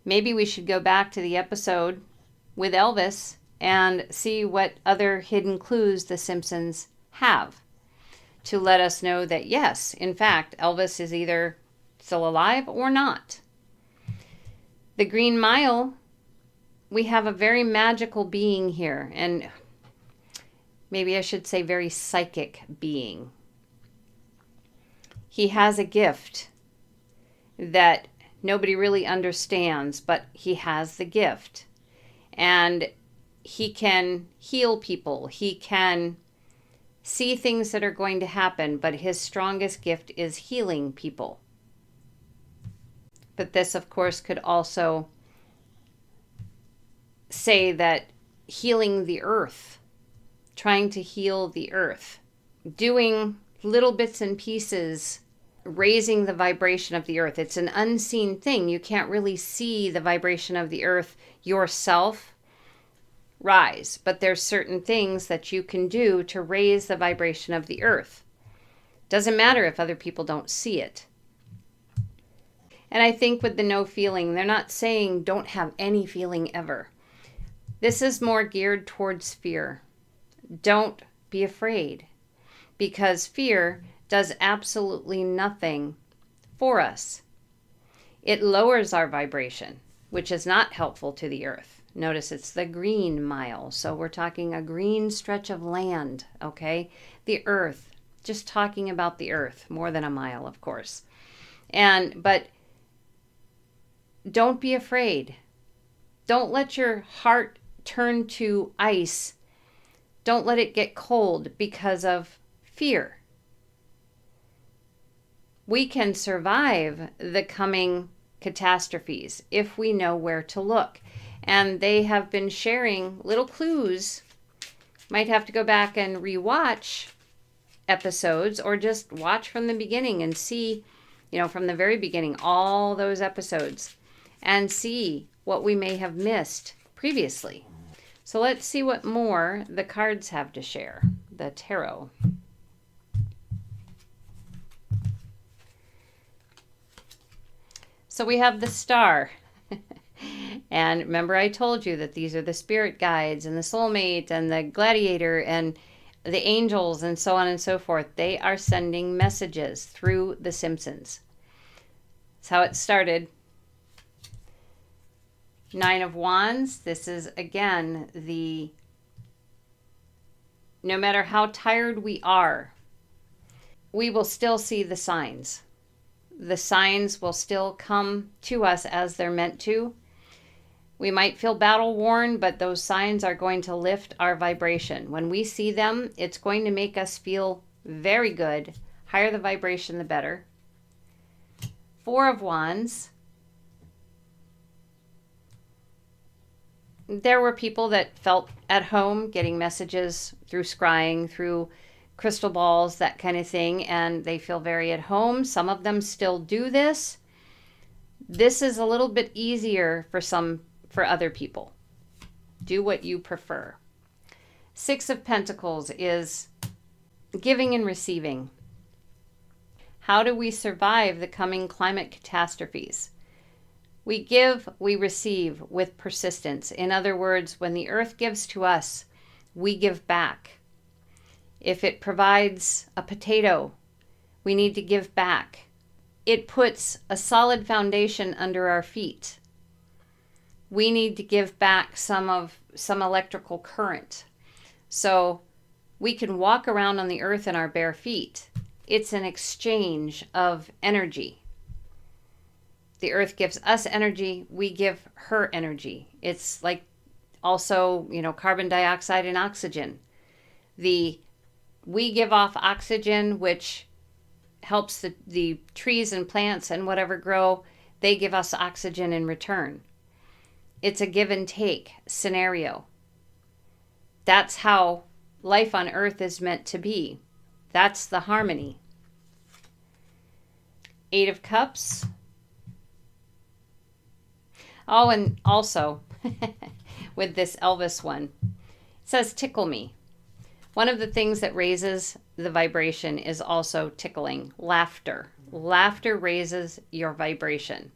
maybe we should go back to the episode with Elvis and see what other hidden clues the Simpsons have to let us know that, yes, in fact, Elvis is either still alive or not. The Green Mile, we have a very magical being here, and maybe I should say very psychic being. He has a gift that nobody really understands, but he has the gift. And he can heal people. He can see things that are going to happen, but his strongest gift is healing people. But this, of course, could also say that healing the earth, trying to heal the earth, doing little bits and pieces, raising the vibration of the earth. It's an unseen thing. You can't really see the vibration of the earth yourself rise, but there's certain things that you can do to raise the vibration of the earth. Doesn't matter if other people don't see it. And I think with the no feeling, they're not saying don't have any feeling ever. This is more geared towards fear. Don't be afraid, because fear does absolutely nothing for us. It lowers our vibration, which is not helpful to the earth. Notice it's the Green Mile, so we're talking a green stretch of land, okay? The earth, just talking about the earth, more than a mile, of course. But don't be afraid. Don't let your heart turn to ice. Don't let it get cold because of fear. We can survive the coming catastrophes if we know where to look. And they have been sharing little clues. Might have to go back and rewatch episodes or just watch from the beginning and see, from the very beginning, all those episodes, and see what we may have missed previously. So let's see what more the cards have to share, the tarot. So we have the Star. And remember, I told you that these are the spirit guides and the soulmate and the gladiator and the angels and so on and so forth. They are sending messages through the Simpsons. That's how it started. Nine of Wands. This is, again, no matter how tired we are, we will still see the signs. The signs will still come to us as they're meant to. We might feel battle worn, but those signs are going to lift our vibration. When we see them, it's going to make us feel very good. Higher the vibration, the better. Four of Wands. There were people that felt at home getting messages through scrying, through crystal balls, that kind of thing, and they feel very at home. Some of them still do this. This is a little bit easier for other people. Do what you prefer. Six of Pentacles is giving and receiving. How do we survive the coming climate catastrophes? We give, we receive with persistence. In other words, when the earth gives to us, we give back. If it provides a potato, we need to give back. It puts a solid foundation under our feet. We need to give back some electrical current. So we can walk around on the earth in our bare feet. It's an exchange of energy. The earth gives us energy, we give her energy. It's like also, carbon dioxide and oxygen. We give off oxygen, which helps the trees and plants and whatever grow. They give us oxygen in return. It's a give and take scenario. That's how life on earth is meant to be. That's the harmony. 8 of Cups. Oh, and also with this Elvis one, it says tickle me. One of the things that raises the vibration is also tickling. Laughter. Laughter raises your vibration.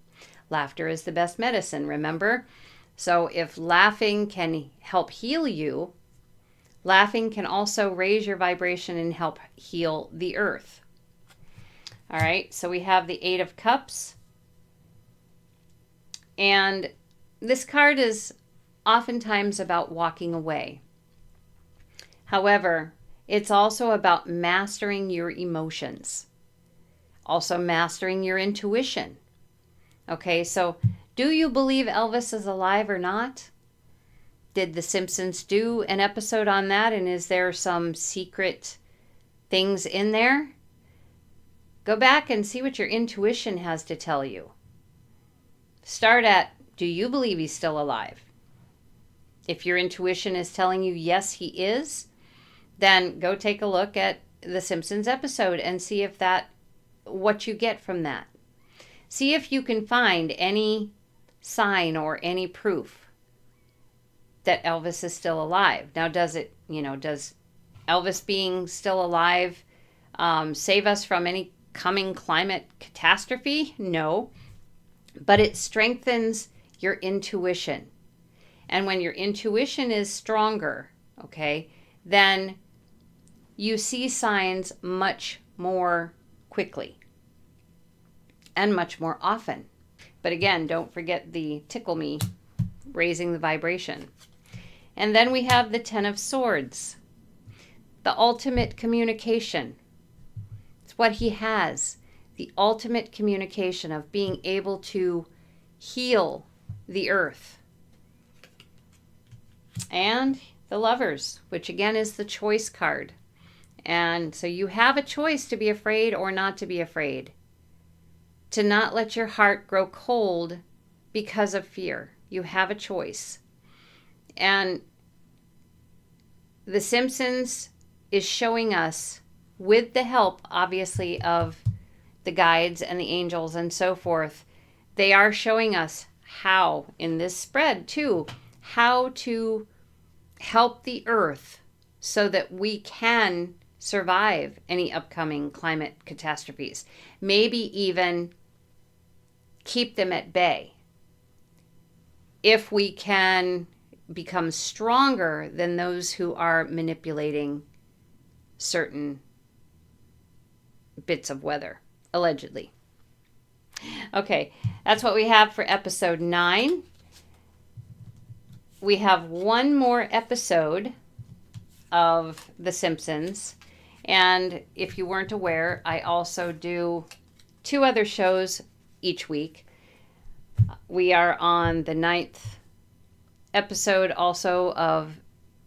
Laughter is the best medicine, remember? So if laughing can help heal you, laughing can also raise your vibration and help heal the earth. All right, so we have the 8 of Cups. And this card is oftentimes about walking away. However, it's also about mastering your emotions. Also mastering your intuition. Okay, so do you believe Elvis is alive or not? Did the Simpsons do an episode on that? And is there some secret things in there? Go back and see what your intuition has to tell you. Start at, do you believe he's still alive? If your intuition is telling you yes, he is, then go take a look at the Simpsons episode and see if what you get from that. See if you can find any sign or any proof that Elvis is still alive. Now, does Elvis being still alive save us from any coming climate catastrophe? No, but it strengthens your intuition. And when your intuition is stronger, okay, then you see signs much more quickly and much more often. But again, don't forget the tickle me, raising the vibration. And then we have the 10 of Swords, the ultimate communication. It's what he has, the ultimate communication of being able to heal the earth. And the Lovers, which again is the choice card. And so you have a choice to be afraid or not to be afraid. To not let your heart grow cold because of fear. You have a choice. And The Simpsons is showing us, with the help, obviously, of the guides and the angels and so forth, they are showing us how, in this spread too, how to help the earth so that we can survive any upcoming climate catastrophes. Maybe even keep them at bay. If we can become stronger than those who are manipulating certain bits of weather, allegedly. Okay, that's what we have for episode 9. We have one more episode of The Simpsons. And if you weren't aware, I also do 2 other shows each week. We are on the 9th episode also of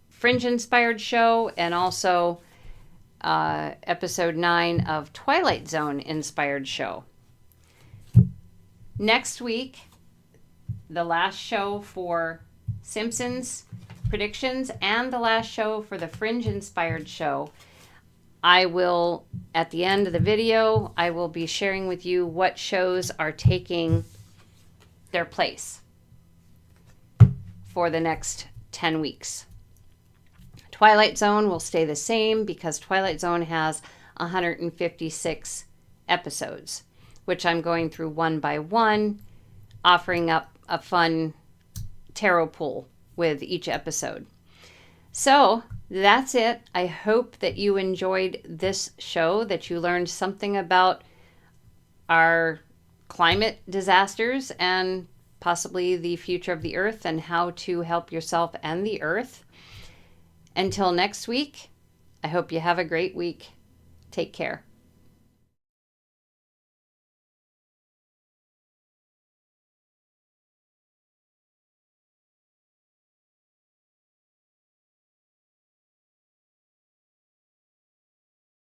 Fringe Inspired Show, and also episode 9 of Twilight Zone Inspired Show. Next week, the last show for Simpsons predictions and the last show for the Fringe Inspired Show, I will, at the end of the video, I will be sharing with you what shows are taking their place for the next 10 weeks. Twilight Zone will stay the same because Twilight Zone has 156 episodes, which I'm going through one by one, offering up a fun tarot pool with each episode. So that's it. I hope that you enjoyed this show, that you learned something about our climate disasters and possibly the future of the earth and how to help yourself and the earth. Until next week, I hope you have a great week. Take care.